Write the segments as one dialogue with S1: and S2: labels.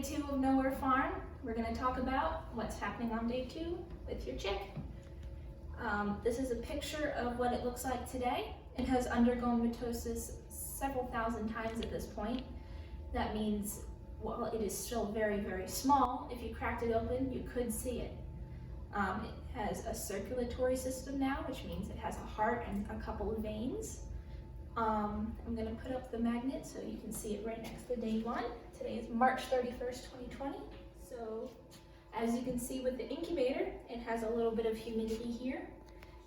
S1: 2 of Knowhere Farm. We're going to talk about what's happening on day 2 with your chick. This is a picture of what it looks like today. It has undergone mitosis several thousand times at this point. That means, well, it is still very, very small. If you cracked it open, you could see it. It has a circulatory system now, which means it has a heart and a couple of veins. I'm going to put up the magnet so you can see it right next to day 1. Today is March 31st, 2020. So as you can see with the incubator, it has a little bit of humidity here.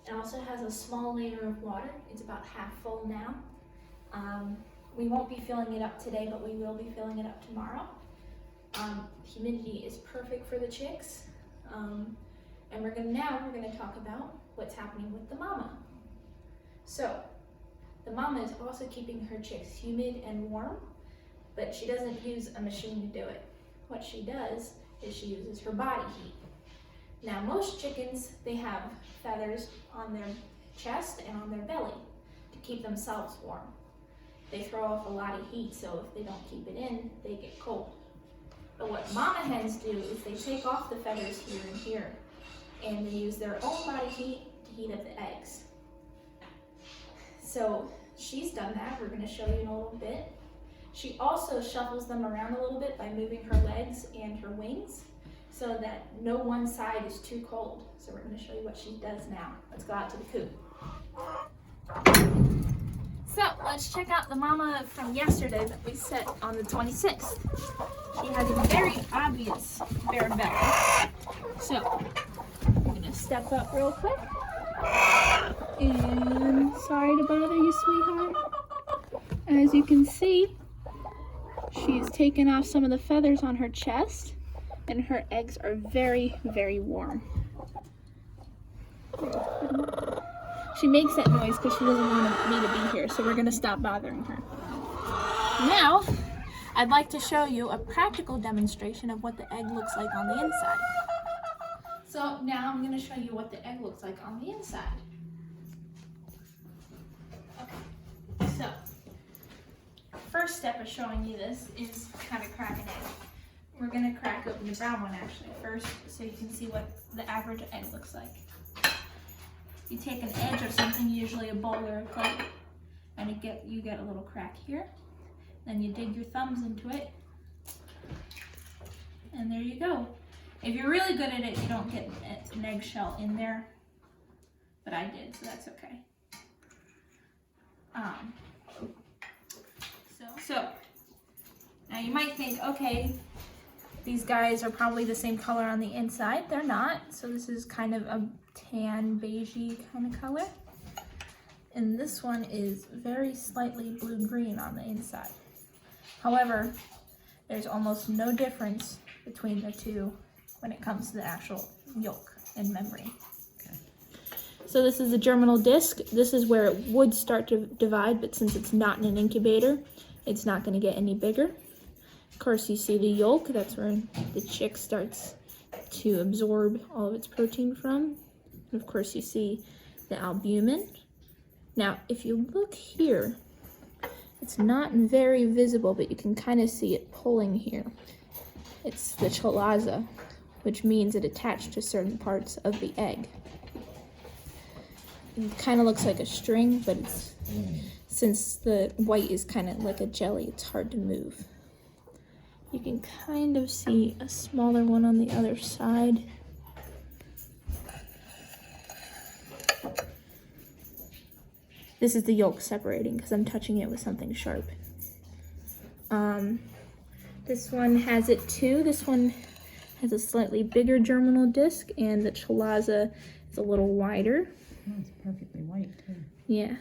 S1: It also has a small layer of water. It's about half full now. We won't be filling it up today, but we will be filling it up tomorrow. Humidity is perfect for the chicks. And we're going to talk about what's happening with the mama. So the mama is also keeping her chicks humid and warm, but she doesn't use a machine to do it. What she does is she uses her body heat. Now most chickens, they have feathers on their chest and on their belly to keep themselves warm. They throw off a lot of heat, so if they don't keep it in, they get cold. But what mama hens do is they take off the feathers here and here, and they use their own body heat to heat up the eggs. So she's done that. We're going to show you in a little bit. She also shuffles them around a little bit by moving her legs and her wings so that no one side is too cold. So we're going to show you what she does now. Let's go out to the coop. So let's check out the mama from yesterday that we set on the 26th. She has a very obvious bare belly. So I'm going to step up real quick. And sorry to bother you, sweetheart. As you can see, she's taken off some of the feathers on her chest, and her eggs are very, very warm. She makes that noise because she doesn't want me to be here, so we're going to stop bothering her. Now, I'd like to show you a practical demonstration of what the egg looks like on the inside. So now I'm going to show you what the egg looks like on the inside. Okay, so first step of showing you this is how to crack an egg. We're going to crack open the brown one actually first so you can see what the average egg looks like. You take an edge of something, usually a bowl or a plate, and you get a little crack here. Then you dig your thumbs into it, and there you go. If you're really good at it, you don't get an eggshell in there, but I did, so that's okay. So now you might think, okay, these guys are probably the same color on the inside. They're not. So this is kind of a tan, beigey kind of color. And this one is very slightly blue-green on the inside. However, there's almost no difference between the two when it comes to the actual yolk and membrane. Okay. So this is the germinal disc. This is where it would start to divide, but since it's not in an incubator, it's not going to get any bigger. Of course, you see the yolk. That's where the chick starts to absorb all of its protein from. And of course, you see the albumin. Now, if you look here, it's not very visible, but you can kind of see it pulling here. It's the chalaza, which means it attached to certain parts of the egg. It kind of looks like a string, but it's, since the white is kind of like a jelly, it's hard to move. You can kind of see a smaller one on the other side. This is the yolk separating because I'm touching it with something sharp. This one has it too. This one has a slightly bigger germinal disc, and the chalaza is a little wider.
S2: Oh, it's perfectly white too.
S1: Yeah.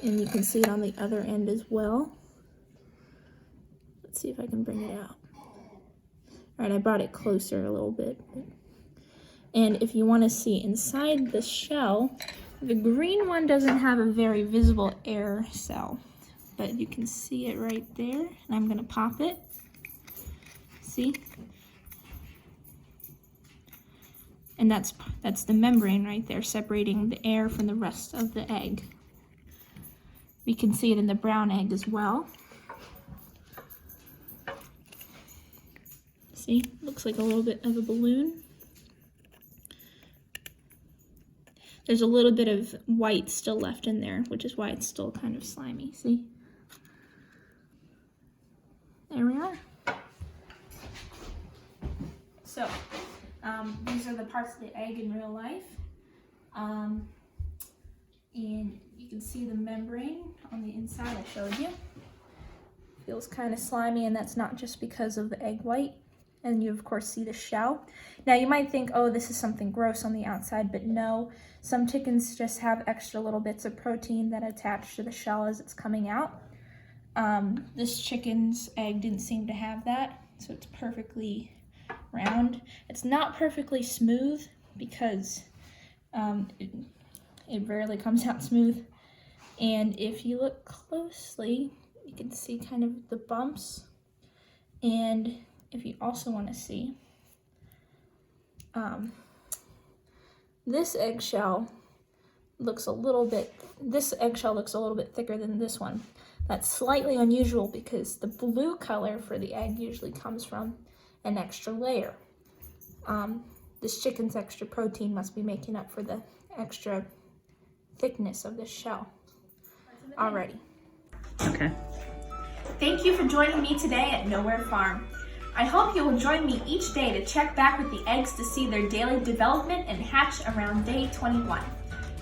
S1: And you can see it on the other end as well. Let's see if I can bring it out. All right, I brought it closer a little bit. And if you want to see inside the shell, the green one doesn't have a very visible air cell, but you can see it right there. And I'm going to pop it. See? And that's the membrane right there, separating the air from the rest of the egg. We can see it in the brown egg as well. See, looks like a little bit of a balloon. There's a little bit of white still left in there, which is why it's still kind of slimy, see? There we are. So, these are the parts of the egg in real life. And you can see the membrane on the inside I showed you. Feels kind of slimy, and that's not just because of the egg white. And you of course see the shell. Now you might think, oh, this is something gross on the outside, but no. Some chickens just have extra little bits of protein that attach to the shell as it's coming out. This chicken's egg didn't seem to have that, so it's perfectly round. It's not perfectly smooth because it rarely comes out smooth. And if you look closely, you can see kind of the bumps. And if you also want to see, this eggshell looks a little bit thicker than this one. That's slightly unusual because the blue color for the egg usually comes from an extra layer. This chicken's extra protein must be making up for the extra thickness of this shell already.
S2: Okay.
S1: Thank you for joining me today at Knowhere Farm. I hope you will join me each day to check back with the eggs to see their daily development and hatch around day 21.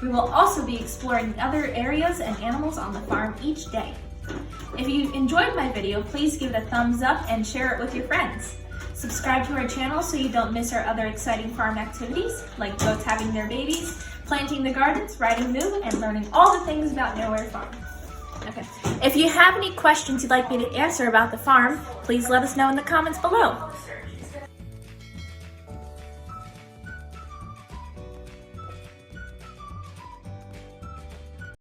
S1: We will also be exploring other areas and animals on the farm each day. If you enjoyed my video, please give it a thumbs up and share it with your friends. Subscribe to our channel so you don't miss our other exciting farm activities, like goats having their babies, planting the gardens, riding moo, and learning all the things about Knowhere Farm. Okay. If you have any questions you'd like me to answer about the farm, please let us know in the comments below.